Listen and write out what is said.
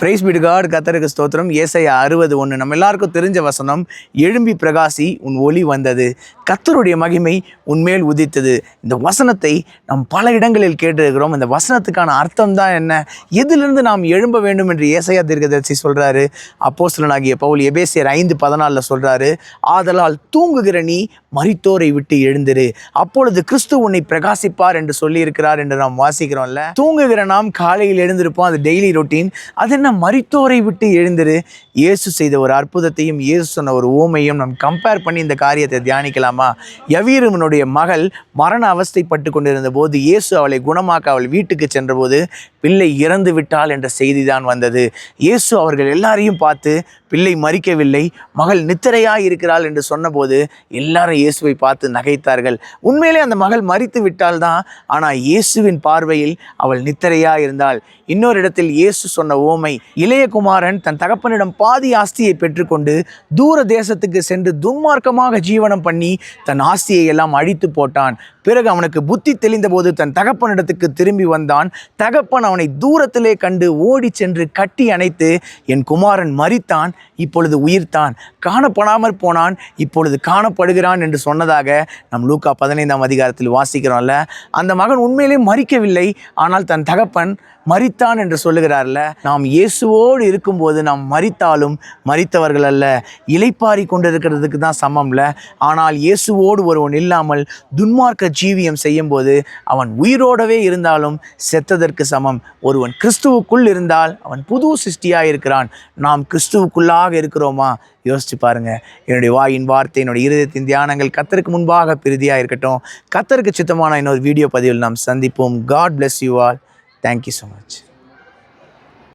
Price B to God. கர்த்தருக்கு ஸ்தோத்திரம். ஏசாயா 60:1 நம்ம எல்லாருக்கும் தெரிஞ்ச வசனம். எழும்பி பிரகாசி, உன் ஒளி வந்தது, கர்த்தருடைய மகிமை உன்மேல் உதித்தது. இந்த வசனத்தை நாம் பல இடங்களில் கேட்டிருக்கிறோம். இந்த வசனத்துக்கான அர்த்தம் தான் என்ன, எதிலிருந்து நாம் எழும்ப வேண்டும் என்று ஏசாயா தீர்க்கதரிசி சொல்றாரு. அப்போஸ்தலனாகிய பவுல் எபேசியர் 5:14 சொல்றாரு, ஆதலால் தூங்குகிற நீ மரித்தோரை விட்டு எழுந்திரு, அப்பொழுது கிறிஸ்து உன்னை பிரகாசிப்பார் என்று சொல்லியிருக்கிறார் என்று நாம் வாசிக்கிறோம்ல. தூங்குகிற நாம் காலையில் எழுந்திருப்போம், அது டெய்லி ரொட்டீன். அது என்ன மரித்தோரை விட்டு எழுந்திரு? இயேசு செய்த ஒரு அற்புதத்தையும் இயேசு சொன்ன ஒரு ஊமையும் நாம் கம்பேர் பண்ணி இந்த காரியத்தை தியானிக்கலாமா? யவீருமனுடைய மகள் மரண அவஸ்தைப்பட்டு கொண்டிருந்த போது இயேசு அவளை குணமாக்க அவள் வீட்டுக்கு சென்றபோது பிள்ளை இறந்து விட்டாள் என்ற செய்தி தான் வந்தது. இயேசு அவர்கள் எல்லாரையும் பார்த்து பிள்ளை மரிக்கவில்லை, மகள் நித்திரையாய் இருக்கிறாள் என்று சொன்னபோது எல்லாரும் இயேசுவை பார்த்து நகைத்தார்கள். உண்மையிலே அந்த மகள் மரித்து விட்டால் தான், ஆனால் இயேசுவின் பார்வையில் அவள் நித்திரையாய் இருந்தாள். இன்னொரு இடத்தில் இயேசு சொன்ன ஓமை, இளைய குமாரன் தன் தகப்பனிடம் பாதி ஆஸ்தியை பெற்றுக்கொண்டு தூர தேசத்துக்கு சென்று துன்மார்க்கமாக ஜீவனம் பண்ணி தன் ஆஸ்தியை எல்லாம் அழித்து போட்டான். பிறகு அவனுக்கு புத்தி தெளிந்த போது தன் தகப்பனிடத்துக்கு திரும்பி வந்தான். தகப்பன் அவனை தூரத்திலே கண்டு ஓடி சென்று கட்டி அணைத்து, என் குமாரன் மரித்தான், இப்பொழுது உயிர்த்தான், காணப்படாமற் போனான், இப்பொழுது காணப்படுகிறான் என்று சொன்னதாக நம் லூக்கா 15ஆம் அதிகாரத்தில் வாசிக்கிறோம்ல. அந்த மகன் உண்மையிலே மரிக்கவில்லை, ஆனால் தன் தகப்பன் மரித்தான் என்று சொல்லுகிறார்ல. நாம் இயேசுவோடு இருக்கும்போது நாம் மரித்தாலும் மரித்தவர்கள் அல்ல, இளைப்பாரி கொண்டிருக்கிறதுக்கு தான் சமம்ல. ஆனால் இயேசுவோடு ஒருவன் இல்லாமல் துன்மார்க்க ஜீவியம் செய்யும் போது அவன் உயிரோடவே இருந்தாலும் செத்ததற்கு சமம். ஒருவன் கிறிஸ்துவுக்குள் இருந்தால் அவன் புது சிருஷ்டியாக இருக்கிறான். நாம் கிறிஸ்துவுக்குள்ளாக இருக்கிறோமா? யோசிச்சு பாருங்க. என்னுடைய வாயின் வார்த்தை, என்னுடைய இருதயத்தின் தியானங்கள் கர்த்தருக்கு முன்பாக பிரதியாக இருக்கட்டும். கர்த்தருக்கு சித்தமான இன்னொரு வீடியோ பதிவில் நாம் சந்திப்போம். God bless you all. Thank you so much.